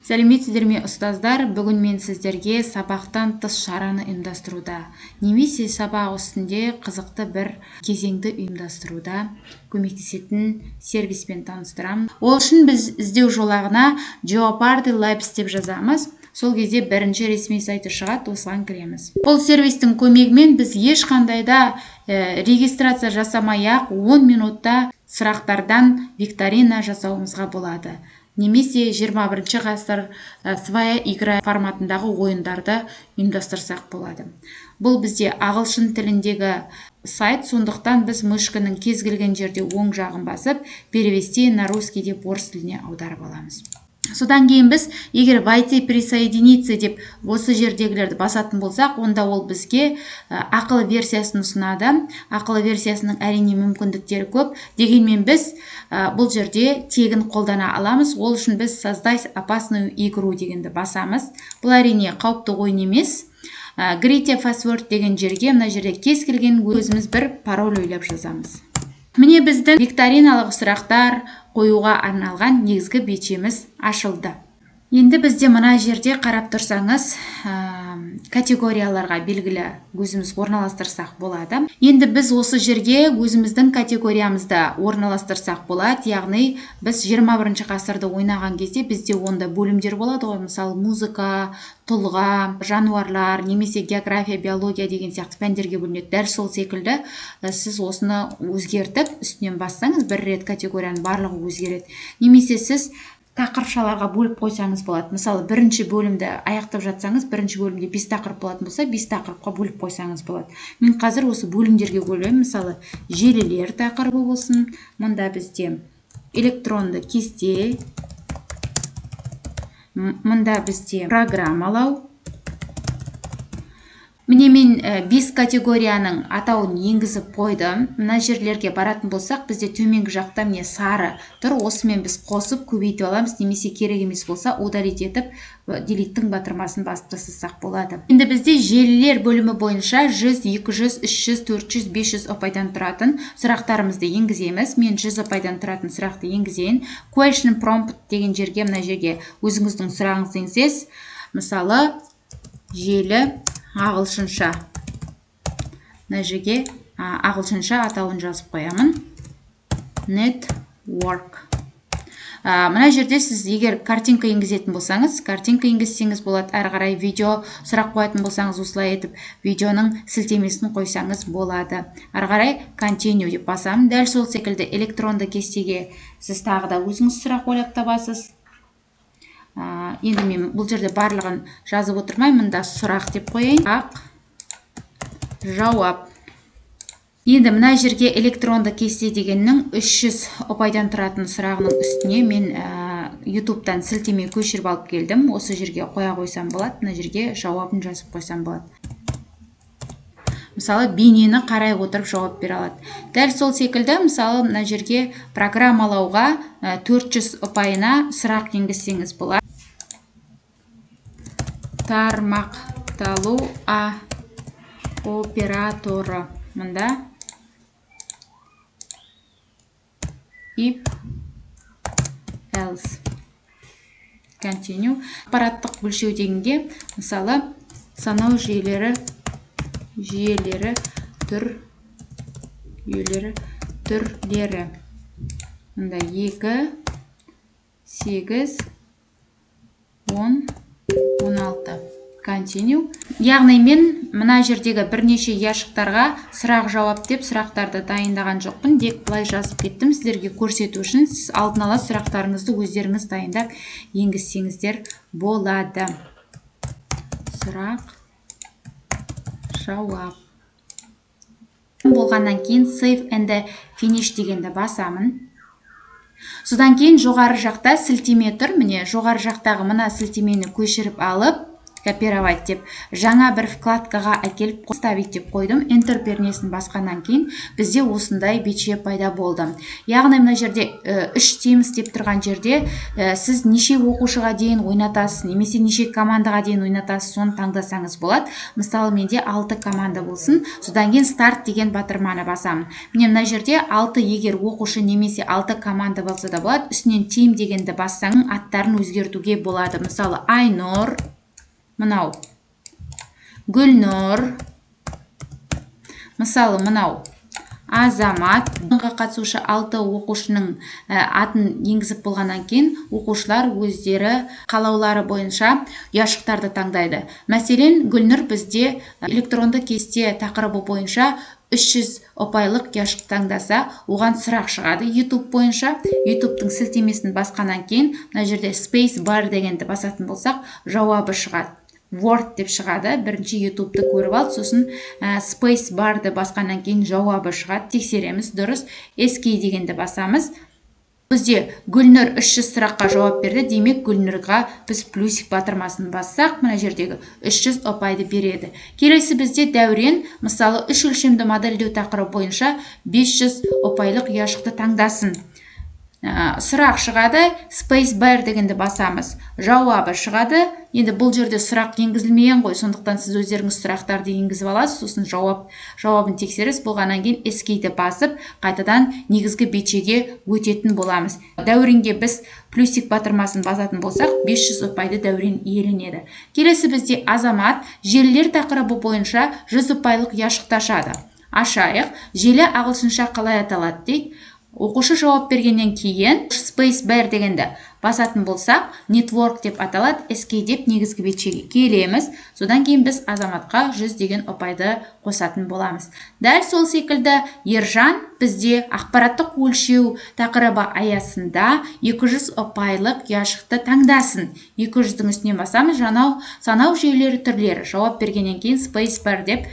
Сәлеметсіздер ме ұстаздар, бүгін мен сіздерге сабақтан тыс шараны ұйымдастыруда, немесе сабақ үстінде қызықты бір кезеңді ұйымдастыруда көмектесетін сервиспен таныстырамын. Ол үшін біз іздеу жолағына Jeopardy Labs деп жазамыз. Сол кезде бірінші ресми сайты шығады, осыған кіреміз. Бұл сервистің көмегімен біз ешқандай да регистрация жасамай-ақ 10 минутта сұрақтардан викторина жасауымызға болады. Немесе 21 ғасыр своя игра форматындағы ойындарды ұйымдастырсақ болады. Бұл бізде ағылшын тіліндегі сайт, сондықтан біз мышканың кез келген жерде оң жағын басып, перевести на русский деп орыс тіліне аударып аламыз. Содан кейін біз, егер войти присоединиться деп осы жердегілерді басатын болсақ, онда ол бізге ақылы версиясын ұсынады. Ақылы версиясының әрине мүмкіндіктері көп. Дегенмен біз бұл жерде тегін қолдана аламыз. Ол үшін біз создай опасную игру дегенді басамыз. Бұл әрине қауіпті ойын емес. Create password деген жерге, мына жерде кез келген өзіміз бір пароль ойлап жазамыз. Міне біздің викториналық сұрақтар қоюға арналған негізгі бетшеміз ашылды. Енді бізде мына жерде қарап тұрсаңыз, категорияларға белгілі өзіміз орналастырсақ болады. Енді біз осы жерге өзіміздің категориямызды орналастырсақ болады. Яғни біз 21 ғасырды ойнаған кезде бізде онда бөлімдер болады ғой. Мысалы музыка, тұлға, жануарлар, немесе география, биология деген сияқты пәндерге бөлінеді. Дәл сол секілді сіз осыны өзгертіп, үстінен бассаңыз бір рет категорияның барлығы өзгереді. Немесе сіз тақырыпшаларға бөліп қойсаңыз болады. Мысалы, бірінші бөлімді аяқтап жатсаңыз, бірінші бөлімде 5 тақырып болатын болса, 5 тақырыпқа бөліп қойсаңыз болады. Мен қазір осы бөлімдерге бөлемін. Мысалы, желілер тақырыбы болсын. Мұнда бізде электронды кесте, мұнда бізде программалау. Міне мен 5 категорияның атауын енгізіп қойдым. Мына жерлерге баратын болсақ, бізде төменгі жақта міне сары тұр. Осымен біз қосып көбейтіп аламыз, немесе керек емес болса удалить етіп, делиттің батырмасын басып тастасақ болады. Енді бізде желілер бөлімі бойынша 100, 200, 300, 400, 500 ұпайдан тұратын сұрақтарымызды енгіземіз. Мен 100 ұпайдан тұратын сұрақты енгізейін. Question prompt деген жерге, мына жерге өзіңіздің сұрағыңызды енгізесіз. Мысалы, желі ағылшынша. Мына жерге ағылшынша атауын жазып қоямын. Network. Мына жерде сіз егер картинка енгізетін болсаңыз, картинка енгізсеңіз болады. Әрі қарай видео сұрақ қоятын болсаңыз, осылай етіп видеоның сілтемесін қойсаңыз болады. Әрі қарай continue деп басамын. Дәл сол секілді электронды кестеге сіз тағы да өзіңіз сұрақ ойлап табасыз. Енді мен бұл жерде барлығын жазып отырмаймын, мұнда сұрақ деп қояйын. Жауап. Енді мына жерге электронды кесте дегеннің 300 ұпайдан тұратын сұрағының үстіне мен YouTube-тан сілтеме көшіріп алып келдім. Осы жерге қоя қойсам болады, мына жерге жауабын жазып қойсам болады. Мысалы, бейнені қарай отырып жауап бере алады. Дәл сол секілді, мысалы, мына жерге программалауға 400 ұпайына сұрақ енгізсеңіз болады. Тармақталу операторы. Мұнда if else. Continue. Аппараттық бөлшеу дегенге, мысалы, санау жүйелері, түрлері. Мұнда 2, 8, 10, 16. Continue. Яғни мен мына жердегі бірнеше яшықтарға сұрақ жауап деп сұрақтарды дайындаған жоқпын. Дек былай жазып кеттім сіздерге көрсету үшін. Сіз алдын ала сұрақтарыңызды өздеріңіз дайындап енгізсеңіздер болады. Сұрақ жауап. Болғаннан кейін save and finish дегенді басамын. Содан кейін жоғары жақта сілтеме тұр. Міне жоғары жақтағы мына сілтемені көшіріп алып, копировать деп жаңа бір вкладкаға әкеліп ставить деп қойдым. Enter пернесін басқаннан кейін бізде осындай бетше пайда болды. Яғни мына жерде 3 тимс деп тұрған жерде сіз неше оқушыға дейін ойнатасыз, немесе неше командаға дейін ойнатасыз, соны таңдасаңыз болады. Мысалы, менде 6 команда болсын. Содан кейін старт деген батырманы басамын. Міне мына жерде 6 егер оқушы немесе 6 команда болса да болады. Үстінен тим дегенді бассаң, аттарын өзгертуге болады. Мысалы, Айнұр, мынау Гүлнұр, мысалы мынау Азамат. Бұнға қатысушы 6 оқушының атын енгізіп болғаннан кейін оқушылар өздері қалаулары бойынша ұяшықтарды таңдайды. Мәселен, Гүлнұр бізде электронды кесте тақырыбы бойынша 300 ұпайлық ұяшық таңдаса, оған сұрақ шығады YouTube бойынша. YouTube'тың сілтемесін басқаннан кейін мына жерде space bar дегенді басатын болсақ, жауабы шығады. Word деп шығады. Бірінші YouTube'ты көріп алды, сосын space bar'ды басқаннан кейін жауабы шығады. Тексереміз, дұрыс. Escape дегенді басамыз. Бізде Гүлнұр 300 сұраққа жауап берді. Демек, Гүлнұрға біз плюсик батырмасын бассақ, мына жердегі 300 ұпайды береді. Келесі бізде Дәурен, мысалы, 3 өлшемді модельдеу тақырыбы бойынша 500 ұпайлық ұяшықты таңдасын. Сұрақ шығады, space bar дегенді басамыз, жауабы шығады. Енді бұл жерде сұрақ енгізілмеген ғой, сондықтан сіз өздеріңіз сұрақтарды енгізіп аласыз, сосын жауабын тексеріс болғаннан кейін escape'ді басып, қайтадан негізгі бетшеге өтетін боламыз. Дәуренге біз плюсик батырмасын басатын болсақ, 500 ұпайды Дәурен иеленеді. Келесі бізде Азамат желілер тақырыбы бойынша 100 ұпайлық ұяшықты ашады. Ашайық, желі ағылшынша қалай аталады дейді. Оқушы жауап бергеннен кейін space bar дегенді басатын болсақ, network деп аталады, escape деп негізгі бетшеге келеміз. Содан кейін біз Азаматқа 100 деген ұпайды қосатын боламыз. Дәл сол секілді Ержан бізде ақпараттық өлшеу тақырыбы аясында 200 ұпайлық ұяшықты таңдасын. 200-дің үстінен басамыз, санау жүйелері түрлері. Жауап бергеннен кейін space bar деп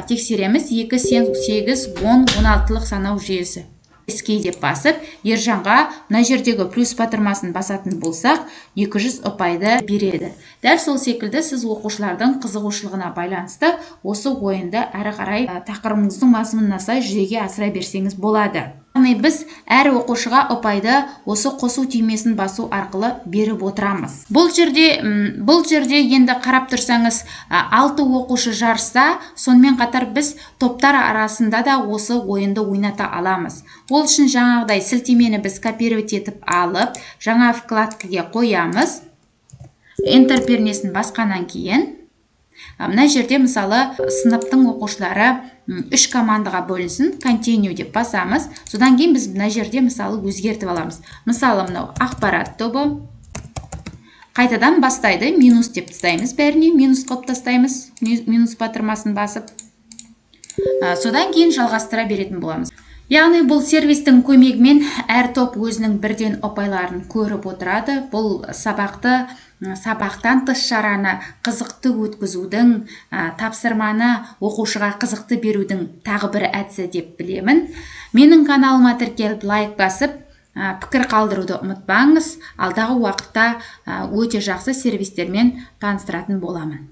тексереміз. 2, 8, 10, 16-лық санау жүйесі. Escape деп басып, Ержанға мына жердегі плюс батырмасын басатын болсақ, 200 ұпайды береді. Дәл сол секілді сіз оқушылардың қызығушылығына байланысты осы ойынды әрі қарай тақырыбыңыздың мазмұнына сай жүзеге асыра берсеңіз болады. Яғни біз әр оқушыға ұпайды осы қосу түймесін басу арқылы беріп отырамыз. Бұл жерде енді қарап тұрсаңыз, 6 оқушы жарысса, сонымен қатар біз топтар арасында да осы ойынды ойната аламыз. Ол үшін жаңағыдай сілтемені біз копировать етіп алып, жаңа вкладкаға қоямыз. Enter пернесін басқаннан кейін, мына жерде мысалы сыныптың оқушылары 3 командаға бөлінсін, continue деп басамыз. Содан кейін біз мына жерде мысалы өзгертіп аламыз. Мысалы, мынау ақпарат тобы қайтадан бастайды, минус деп тастаймыз, бәріне минус қылып тастаймыз, минус батырмасын басып. Содан кейін жалғастыра беретін боламыз. Яғни бұл сервистің көмегімен әр топ өзінің бірден ұпайларын көріп отырады. Бұл сабақтан тыс шараны қызықты өткізудің, тапсырманы оқушыға қызықты берудің тағы бір әдісі деп білемін. Менің каналыма тіркеліп лайк басып, пікір қалдыруды ұмытпаңыз. Алдағы уақытта өте жақсы сервистермен таныстыратын боламын.